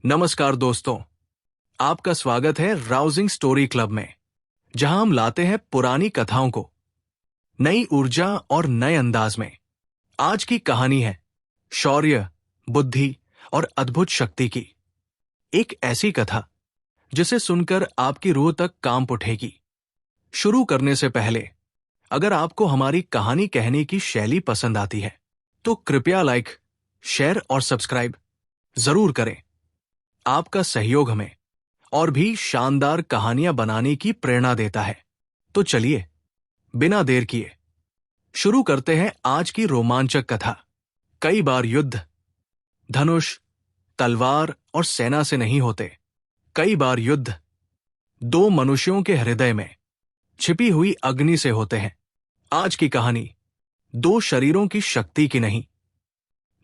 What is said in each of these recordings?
नमस्कार दोस्तों, आपका स्वागत है राउजिंग स्टोरी क्लब में, जहां हम लाते हैं पुरानी कथाओं को नई ऊर्जा और नए अंदाज में। आज की कहानी है शौर्य, बुद्धि और अद्भुत शक्ति की। एक ऐसी कथा जिसे सुनकर आपकी रूह तक कांप उठेगी। शुरू करने से पहले, अगर आपको हमारी कहानी कहने की शैली पसंद आती है तो कृपया लाइक, शेयर और सब्सक्राइब जरूर करें। आपका सहयोग हमें और भी शानदार कहानियां बनाने की प्रेरणा देता है। तो चलिए, बिना देर किए शुरू करते हैं आज की रोमांचक कथा। कई बार युद्ध धनुष, तलवार और सेना से नहीं होते। कई बार युद्ध दो मनुष्यों के हृदय में छिपी हुई अग्नि से होते हैं। आज की कहानी दो शरीरों की शक्ति की नहीं,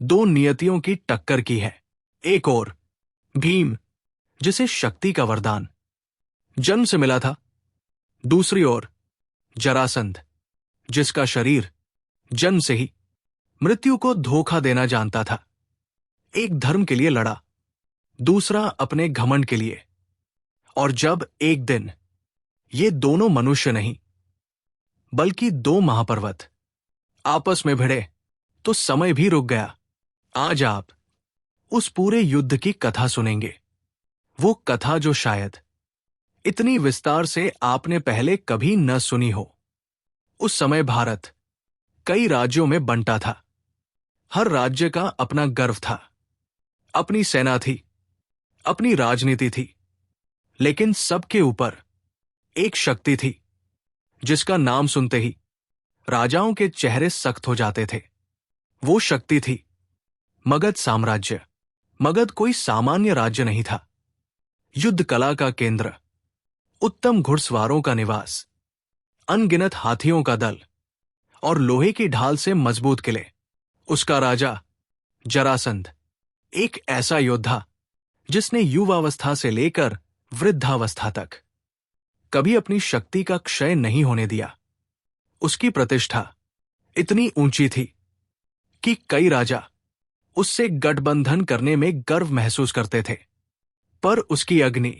दो नियतियों की टक्कर की है। एक और भीम, जिसे शक्ति का वरदान जन्म से मिला था। दूसरी ओर जरासंध, जिसका शरीर जन्म से ही मृत्यु को धोखा देना जानता था। एक धर्म के लिए लड़ा, दूसरा अपने घमंड के लिए। और जब एक दिन ये दोनों मनुष्य नहीं बल्कि दो महापर्वत आपस में भिड़े तो समय भी रुक गया। आज आप उस पूरे युद्ध की कथा सुनेंगे। वो कथा जो शायद इतनी विस्तार से आपने पहले कभी न सुनी हो। उस समय भारत कई राज्यों में बंटा था। हर राज्य का अपना गर्व था, अपनी सेना थी, अपनी राजनीति थी। लेकिन सबके ऊपर एक शक्ति थी जिसका नाम सुनते ही राजाओं के चेहरे सख्त हो जाते थे। वो शक्ति थी मगध साम्राज्य। मगध कोई सामान्य राज्य नहीं था। युद्ध कला का केंद्र, उत्तम घुड़सवारों का निवास, अनगिनत हाथियों का दल और लोहे की ढाल से मजबूत किले। उसका राजा जरासंध, एक ऐसा योद्धा जिसने युवावस्था से लेकर वृद्धावस्था तक कभी अपनी शक्ति का क्षय नहीं होने दिया। उसकी प्रतिष्ठा इतनी ऊंची थी कि कई राजा उससे गठबंधन करने में गर्व महसूस करते थे। पर उसकी अग्नि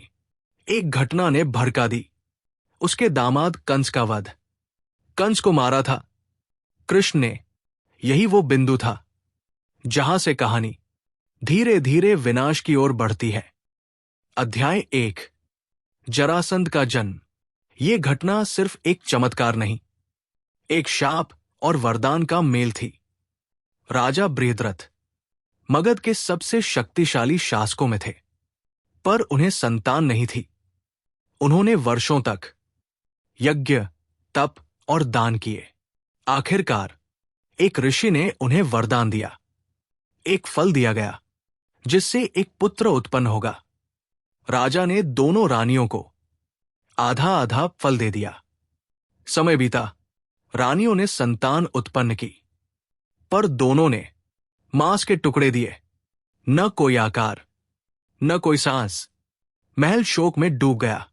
एक घटना ने भड़का दी। उसके दामाद कंस का वध। कंस को मारा था कृष्ण ने। यही वो बिंदु था जहां से कहानी धीरे धीरे विनाश की ओर बढ़ती है। अध्याय 1, जरासंध का जन्म। ये घटना सिर्फ एक चमत्कार नहीं, एक शाप और वरदान का मेल थी। राजा बृहद्रथ मगध के सबसे शक्तिशाली शासकों में थे, पर उन्हें संतान नहीं थी। उन्होंने वर्षों तक यज्ञ, तप और दान किए। आखिरकार एक ऋषि ने उन्हें वरदान दिया। एक फल दिया गया जिससे एक पुत्र उत्पन्न होगा। राजा ने दोनों रानियों को आधा आधा फल दे दिया। समय बीता, रानियों ने संतान उत्पन्न की, पर दोनों ने मांस के टुकड़े दिए। न कोई आकार, न कोई सांस। महल शोक में डूब गया।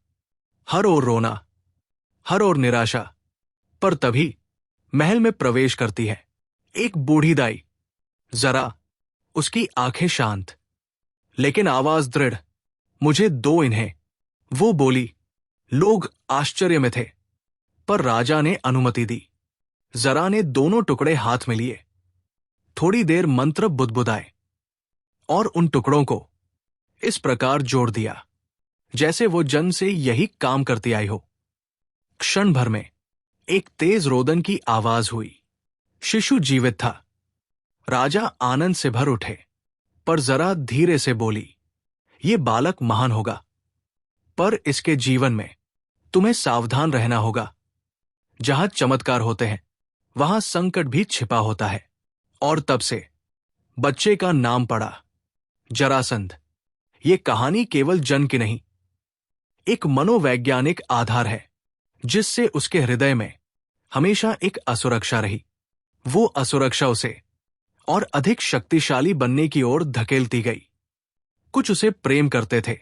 हर ओर रोना, हर ओर निराशा। पर तभी महल में प्रवेश करती है एक बूढ़ी दाई। जरा उसकी आंखें शांत, लेकिन आवाज दृढ़। मुझे दो इन्हें, वो बोली। लोग आश्चर्य में थे, पर राजा ने अनुमति दी। जरा ने दोनों टुकड़े हाथ में लिए। थोड़ी देर मंत्र बुदबुदाए और उन टुकड़ों को इस प्रकार जोड़ दिया जैसे वो जन्म से यही काम करती आई हो। क्षण भर में एक तेज रोदन की आवाज हुई। शिशु जीवित था। राजा आनंद से भर उठे, पर जरा धीरे से बोली, ये बालक महान होगा, पर इसके जीवन में तुम्हें सावधान रहना होगा। जहां चमत्कार होते हैं वहां संकट भी छिपा होता है। और तब से बच्चे का नाम पड़ा जरासंध। ये कहानी केवल जन्म की नहीं, एक मनोवैज्ञानिक आधार है जिससे उसके हृदय में हमेशा एक असुरक्षा रही। वो असुरक्षा उसे और अधिक शक्तिशाली बनने की ओर धकेलती गई। कुछ उसे प्रेम करते थे,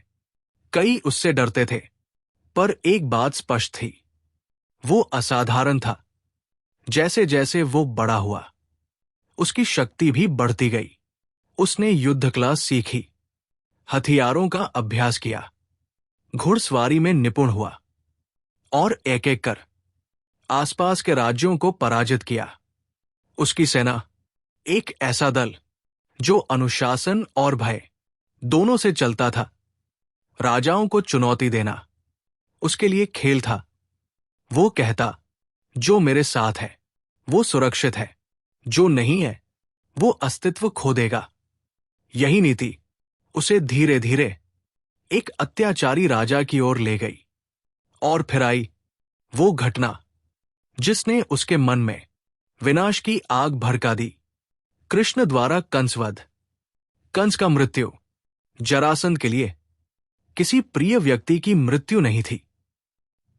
कई उससे डरते थे, पर एक बात स्पष्ट थी, वो असाधारण था। जैसे जैसे वो बड़ा हुआ, उसकी शक्ति भी बढ़ती गई। उसने युद्ध कला सीखी, हथियारों का अभ्यास किया, घुड़सवारी में निपुण हुआ और एक एक कर आसपास के राज्यों को पराजित किया। उसकी सेना एक ऐसा दल जो अनुशासन और भय दोनों से चलता था। राजाओं को चुनौती देना उसके लिए खेल था। वो कहता, जो मेरे साथ है वो सुरक्षित है, जो नहीं है वो अस्तित्व खो देगा। यही नीति उसे धीरे धीरे एक अत्याचारी राजा की ओर ले गई। और फिर आई वो घटना जिसने उसके मन में विनाश की आग भड़का दी। कृष्ण द्वारा कंसवध। कंस का मृत्यु जरासंध के लिए किसी प्रिय व्यक्ति की मृत्यु नहीं थी,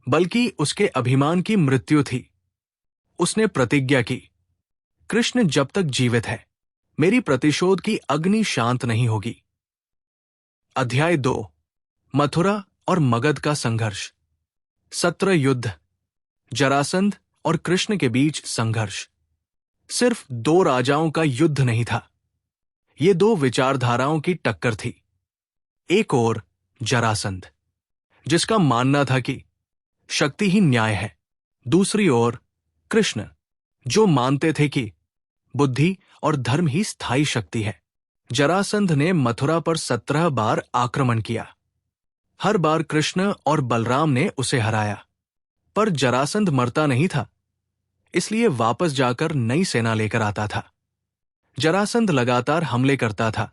बल्कि उसके अभिमान की मृत्यु थी। उसने प्रतिज्ञा की, कृष्ण जब तक जीवित है मेरी प्रतिशोध की अग्नि शांत नहीं होगी। अध्याय 2, मथुरा और मगध का संघर्ष। 17 युद्ध। जरासंध और कृष्ण के बीच संघर्ष सिर्फ 2 राजाओं का युद्ध नहीं था, ये 2 विचारधाराओं की टक्कर थी। एक ओर जरासंध, जिसका मानना था कि शक्ति ही न्याय है। दूसरी ओर कृष्ण, जो मानते थे कि बुद्धि और धर्म ही स्थायी शक्ति है। जरासंध ने मथुरा पर 17 बार आक्रमण किया। हर बार कृष्ण और बलराम ने उसे हराया, पर जरासंध मरता नहीं था, इसलिए वापस जाकर नई सेना लेकर आता था। जरासंध लगातार हमले करता था,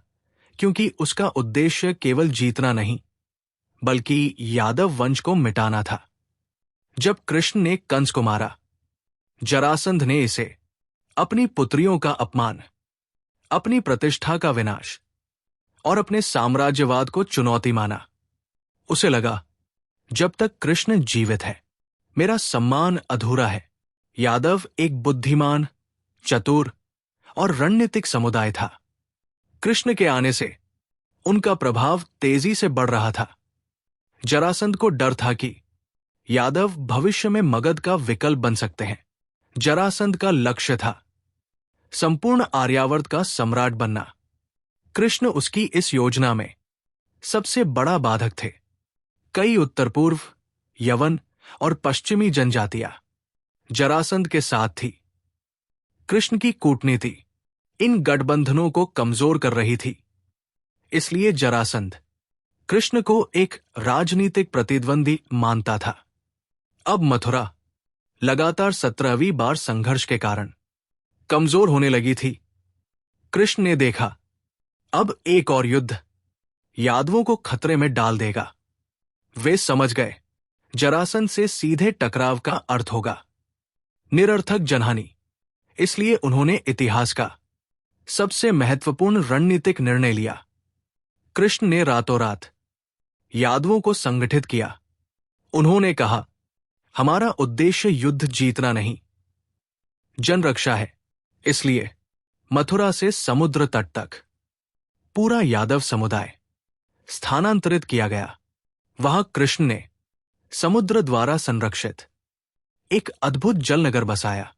क्योंकि उसका उद्देश्य केवल जीतना नहीं, बल्कि यादव वंश को मिटाना था। जब कृष्ण ने कंस को मारा, जरासंध ने इसे अपनी पुत्रियों का अपमान, अपनी प्रतिष्ठा का विनाश और अपने साम्राज्यवाद को चुनौती माना। उसे लगा, जब तक कृष्ण जीवित है मेरा सम्मान अधूरा है। यादव एक बुद्धिमान, चतुर और रणनीतिक समुदाय था। कृष्ण के आने से उनका प्रभाव तेजी से बढ़ रहा था। जरासंध को डर था कि यादव भविष्य में मगध का विकल्प बन सकते हैं। जरासंध का लक्ष्य था संपूर्ण आर्यावर्त का सम्राट बनना। कृष्ण उसकी इस योजना में सबसे बड़ा बाधक थे। कई उत्तर पूर्व, यवन और पश्चिमी जनजातियां जरासंध के साथ थी। कृष्ण की कूटनीति इन गठबंधनों को कमजोर कर रही थी। इसलिए जरासंध कृष्ण को एक राजनीतिक प्रतिद्वंदी मानता था। अब मथुरा लगातार 17वीं बार संघर्ष के कारण कमजोर होने लगी थी। कृष्ण ने देखा, अब एक और युद्ध यादवों को खतरे में डाल देगा। वे समझ गए, जरासंध से सीधे टकराव का अर्थ होगा निरर्थक जनहानि। इसलिए उन्होंने इतिहास का सबसे महत्वपूर्ण रणनीतिक निर्णय लिया। कृष्ण ने रातों रात यादवों को संगठित किया। उन्होंने कहा, हमारा उद्देश्य युद्ध जीतना नहीं, जनरक्षा है। इसलिए मथुरा से समुद्र तट तक पूरा यादव समुदाय स्थानांतरित किया गया। वहां कृष्ण ने समुद्र द्वारा संरक्षित एक अद्भुत जलनगर बसाया।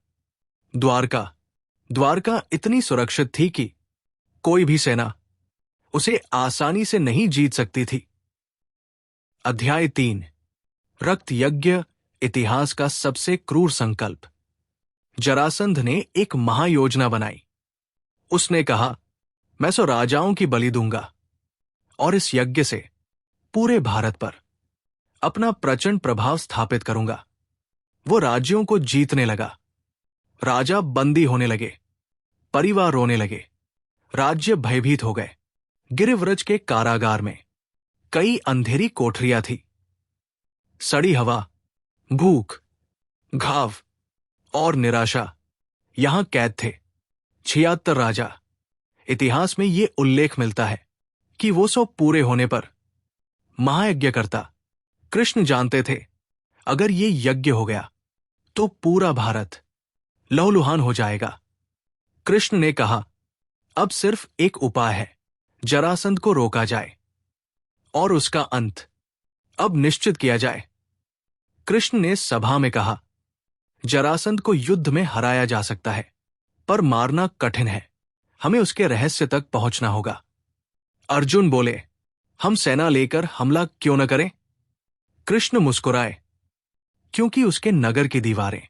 द्वारका इतनी सुरक्षित थी कि कोई भी सेना उसे आसानी से नहीं जीत सकती थी। अध्याय 3, रक्त यज्ञ, इतिहास का सबसे क्रूर संकल्प। जरासंध ने एक महायोजना बनाई। उसने कहा, मैं 100 राजाओं की बलि दूंगा और इस यज्ञ से पूरे भारत पर अपना प्रचंड प्रभाव स्थापित करूंगा। वो राज्यों को जीतने लगा। राजा बंदी होने लगे, परिवार रोने लगे, राज्य भयभीत हो गए। गिरिव्रज के कारागार में कई अंधेरी कोठरियां थी। सड़ी हवा, भूख, घाव और निराशा यहां कैद थे। 76 राजा। इतिहास में ये उल्लेख मिलता है कि वो 100 पूरे होने पर महायज्ञ करता। कृष्ण जानते थे, अगर ये यज्ञ हो गया तो पूरा भारत लहूलुहान हो जाएगा। कृष्ण ने कहा, अब सिर्फ एक उपाय है, जरासंध को रोका जाए और उसका अंत अब निश्चित किया जाए। कृष्ण ने सभा में कहा, जरासंध को युद्ध में हराया जा सकता है, पर मारना कठिन है। हमें उसके रहस्य तक पहुंचना होगा। अर्जुन बोले, हम सेना लेकर हमला क्यों न करें? कृष्ण मुस्कुराए, क्योंकि उसके नगर की दीवारें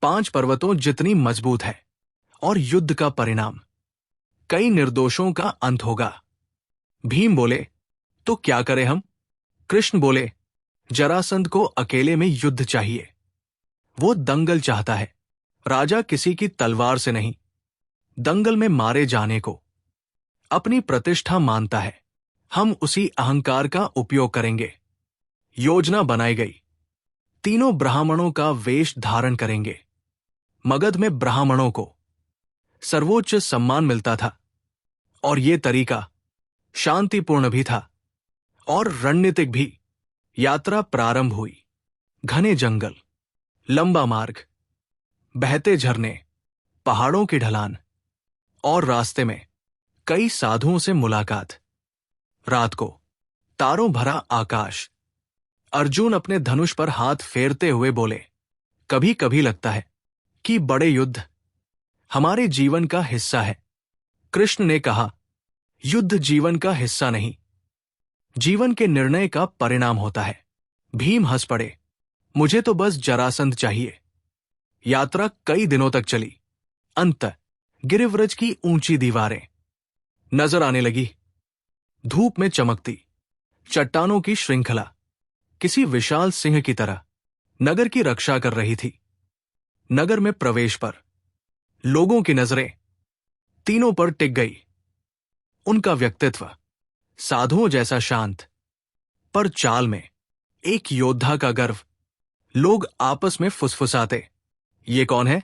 5 पर्वतों जितनी मजबूत है और युद्ध का परिणाम कई निर्दोषों का अंत होगा। भीम बोले, तो क्या करें हम? कृष्ण बोले, जरासंध को अकेले में युद्ध चाहिए। वो दंगल चाहता है, राजा किसी की तलवार से नहीं, दंगल में मारे जाने को अपनी प्रतिष्ठा मानता है। हम उसी अहंकार का उपयोग करेंगे। योजना बनाई गई। तीनों ब्राह्मणों का वेश धारण करेंगे। मगध में ब्राह्मणों को सर्वोच्च सम्मान मिलता था और ये तरीका शांतिपूर्ण भी था और रणनीतिक भी। यात्रा प्रारंभ हुई। घने जंगल, लंबा मार्ग, बहते झरने, पहाड़ों की ढलान और रास्ते में कई साधुओं से मुलाकात। रात को तारों भरा आकाश। अर्जुन अपने धनुष पर हाथ फेरते हुए बोले, कभी कभी लगता है कि बड़े युद्ध हमारे जीवन का हिस्सा है। कृष्ण ने कहा, युद्ध जीवन का हिस्सा नहीं, जीवन के निर्णय का परिणाम होता है। भीम हंस पड़े, मुझे तो बस जरासंध चाहिए। यात्रा कई दिनों तक चली। अंत गिरिव्रज की ऊंची दीवारें नजर आने लगी, धूप में चमकती चट्टानों की श्रृंखला किसी विशाल सिंह की तरह नगर की रक्षा कर रही थी। नगर में प्रवेश पर लोगों की नजरें तीनों पर टिक गई। उनका व्यक्तित्व साधुओं जैसा शांत, पर चाल में एक योद्धा का गर्व। लोग आपस में फुसफुसाते, ये कौन है?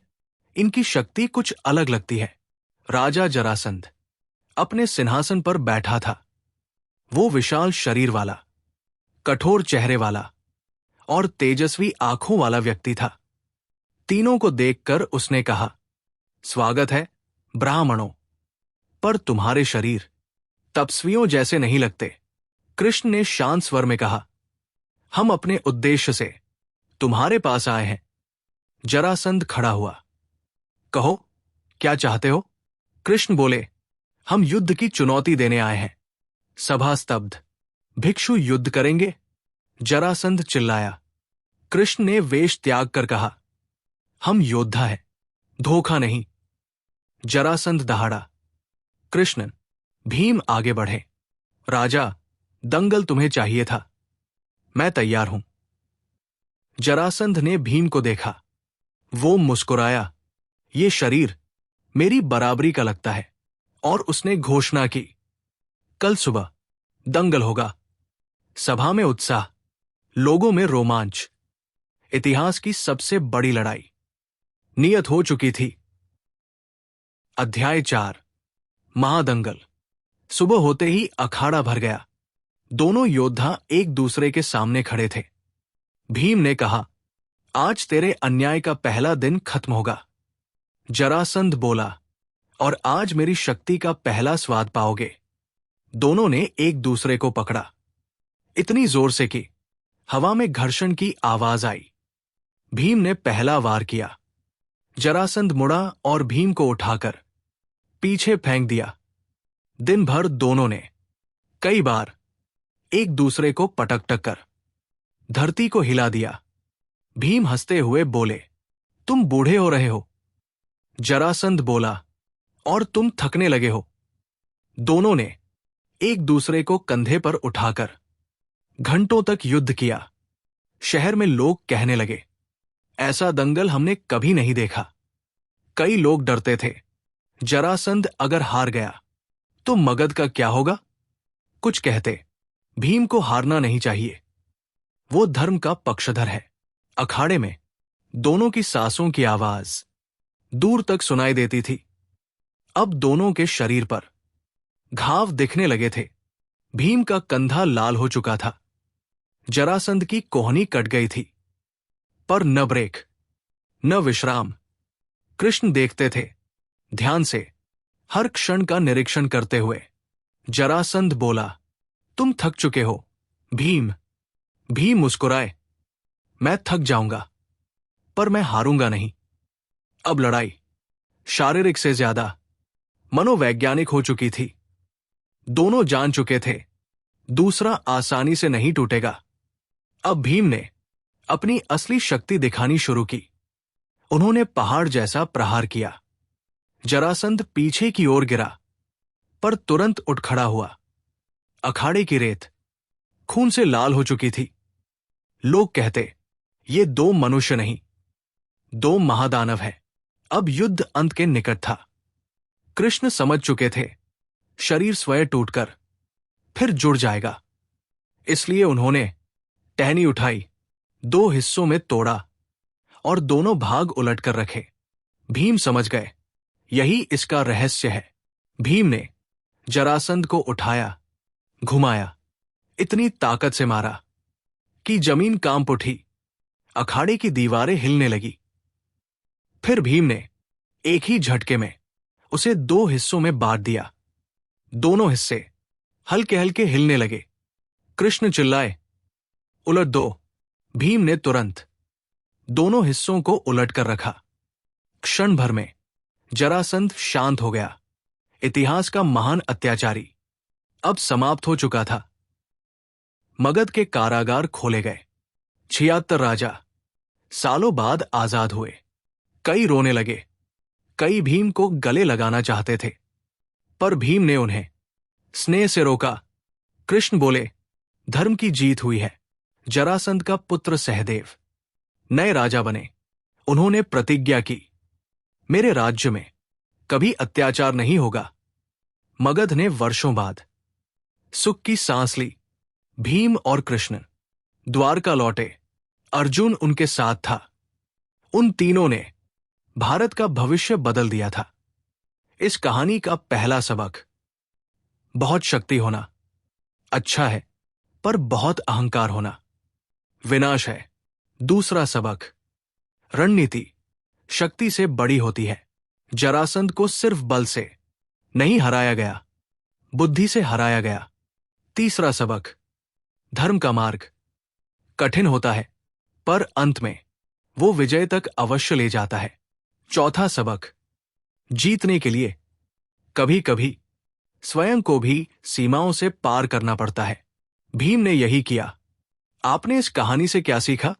इनकी शक्ति कुछ अलग लगती है। राजा जरासंध अपने सिंहासन पर बैठा था। वो विशाल शरीर वाला, कठोर चेहरे वाला और तेजस्वी आंखों वाला व्यक्ति था। तीनों को देखकर उसने कहा, स्वागत है ब्राह्मणों, पर तुम्हारे शरीर तपस्वियों जैसे नहीं लगते। कृष्ण ने शांत स्वर में कहा, हम अपने उद्देश्य से तुम्हारे पास आए हैं। जरासंध खड़ा हुआ, कहो क्या चाहते हो? कृष्ण बोले, हम युद्ध की चुनौती देने आए हैं। सभा स्तब्ध। भिक्षु युद्ध करेंगे? जरासंध चिल्लाया। कृष्ण ने वेश त्याग कर कहा, हम योद्धा हैं, धोखा नहीं। जरासंध दहाड़ा। कृष्ण, भीम आगे बढ़े। राजा, दंगल तुम्हें चाहिए था, मैं तैयार हूं। जरासंध ने भीम को देखा। वो मुस्कुराया, ये शरीर मेरी बराबरी का लगता है। और उसने घोषणा की, कल सुबह दंगल होगा। सभा में उत्साह, लोगों में रोमांच। इतिहास की सबसे बड़ी लड़ाई नियत हो चुकी थी। अध्याय 4, महादंगल। सुबह होते ही अखाड़ा भर गया। दोनों योद्धा एक दूसरे के सामने खड़े थे। भीम ने कहा, आज तेरे अन्याय का पहला दिन खत्म होगा। जरासंध बोला, और आज मेरी शक्ति का पहला स्वाद पाओगे। दोनों ने एक दूसरे को पकड़ा, इतनी जोर से कि हवा में घर्षण की आवाज आई। भीम ने पहला वार किया। जरासंध मुड़ा और भीम को उठाकर पीछे फेंक दिया। दिन भर दोनों ने कई बार एक दूसरे को पटक कर धरती को हिला दिया। भीम हंसते हुए बोले, तुम बूढ़े हो रहे हो। जरासंध बोला, और तुम थकने लगे हो। दोनों ने एक दूसरे को कंधे पर उठाकर घंटों तक युद्ध किया। शहर में लोग कहने लगे, ऐसा दंगल हमने कभी नहीं देखा। कई लोग डरते थे, जरासंध अगर हार गया तो मगध का क्या होगा? कुछ कहते, भीम को हारना नहीं चाहिए, वो धर्म का पक्षधर है। अखाड़े में दोनों की सांसों की आवाज दूर तक सुनाई देती थी। अब दोनों के शरीर पर घाव दिखने लगे थे। भीम का कंधा लाल हो चुका था। जरासंध की कोहनी कट गई थी, पर न ब्रेक न विश्राम। कृष्ण देखते थे, ध्यान से, हर क्षण का निरीक्षण करते हुए। जरासंध बोला, तुम थक चुके हो भीम। भीम मुस्कुराए, मैं थक जाऊंगा, पर मैं हारूंगा नहीं। अब लड़ाई शारीरिक से ज्यादा मनोवैज्ञानिक हो चुकी थी। दोनों जान चुके थे, दूसरा आसानी से नहीं टूटेगा। अब भीम ने अपनी असली शक्ति दिखानी शुरू की। उन्होंने पहाड़ जैसा प्रहार किया। जरासंध पीछे की ओर गिरा, पर तुरंत उठ खड़ा हुआ। अखाड़े की रेत खून से लाल हो चुकी थी। लोग कहते, ये दो मनुष्य नहीं, दो महादानव हैं। अब युद्ध अंत के निकट था। कृष्ण समझ चुके थे, शरीर स्वयं टूटकर फिर जुड़ जाएगा। इसलिए उन्होंने टहनी उठाई, दो हिस्सों में तोड़ा और दोनों भाग उलट कर रखे। भीम समझ गए, यही इसका रहस्य है। भीम ने जरासंध को उठाया, घुमाया, इतनी ताकत से मारा कि जमीन कांप उठी। अखाड़े की दीवारें हिलने लगी। फिर भीम ने एक ही झटके में उसे दो हिस्सों में बांट दिया। दोनों हिस्से हल्के हल्के हिलने लगे। कृष्ण चिल्लाए, उलट दो। भीम ने तुरंत दोनों हिस्सों को उलट कर रखा। क्षण भर में जरासंध शांत हो गया। इतिहास का महान अत्याचारी अब समाप्त हो चुका था। मगध के कारागार खोले गए। 76 राजा सालों बाद आजाद हुए। कई रोने लगे, कई भीम को गले लगाना चाहते थे, पर भीम ने उन्हें स्नेह से रोका। कृष्ण बोले, धर्म की जीत हुई है। जरासंध का पुत्र सहदेव नए राजा बने। उन्होंने प्रतिज्ञा की, मेरे राज्य में कभी अत्याचार नहीं होगा। मगध ने वर्षों बाद सुख की सांस ली। भीम और कृष्ण द्वारका लौटे। अर्जुन उनके साथ था। उन तीनों ने भारत का भविष्य बदल दिया था। इस कहानी का पहला सबक, बहुत शक्ति होना अच्छा है, पर बहुत अहंकार होना विनाश है। दूसरा सबक, रणनीति शक्ति से बड़ी होती है। जरासंध को सिर्फ बल से नहीं हराया गया, बुद्धि से हराया गया। तीसरा सबक, धर्म का मार्ग कठिन होता है, पर अंत में वो विजय तक अवश्य ले जाता है। चौथा सबक, जीतने के लिए कभी कभी स्वयं को भी सीमाओं से पार करना पड़ता है। भीम ने यही किया। आपने इस कहानी से क्या सीखा?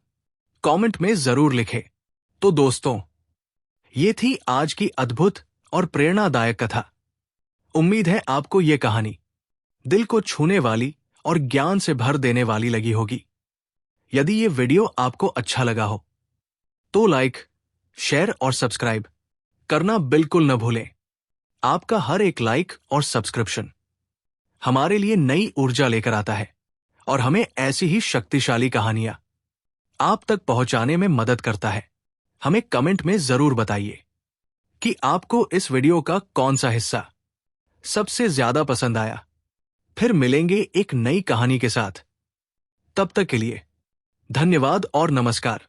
कमेंट में जरूर लिखें। तो दोस्तों, ये थी आज की अद्भुत और प्रेरणादायक कथा। उम्मीद है आपको ये कहानी दिल को छूने वाली और ज्ञान से भर देने वाली लगी होगी। यदि ये वीडियो आपको अच्छा लगा हो तो लाइक, शेयर और सब्सक्राइब करना बिल्कुल न भूलें। आपका हर एक लाइक और सब्सक्रिप्शन हमारे लिए नई ऊर्जा लेकर आता है और हमें ऐसी ही शक्तिशाली कहानियां आप तक पहुंचाने में मदद करता है। हमें कमेंट में जरूर बताइए कि आपको इस वीडियो का कौन सा हिस्सा सबसे ज्यादा पसंद आया। फिर मिलेंगे एक नई कहानी के साथ। तब तक के लिए धन्यवाद और नमस्कार।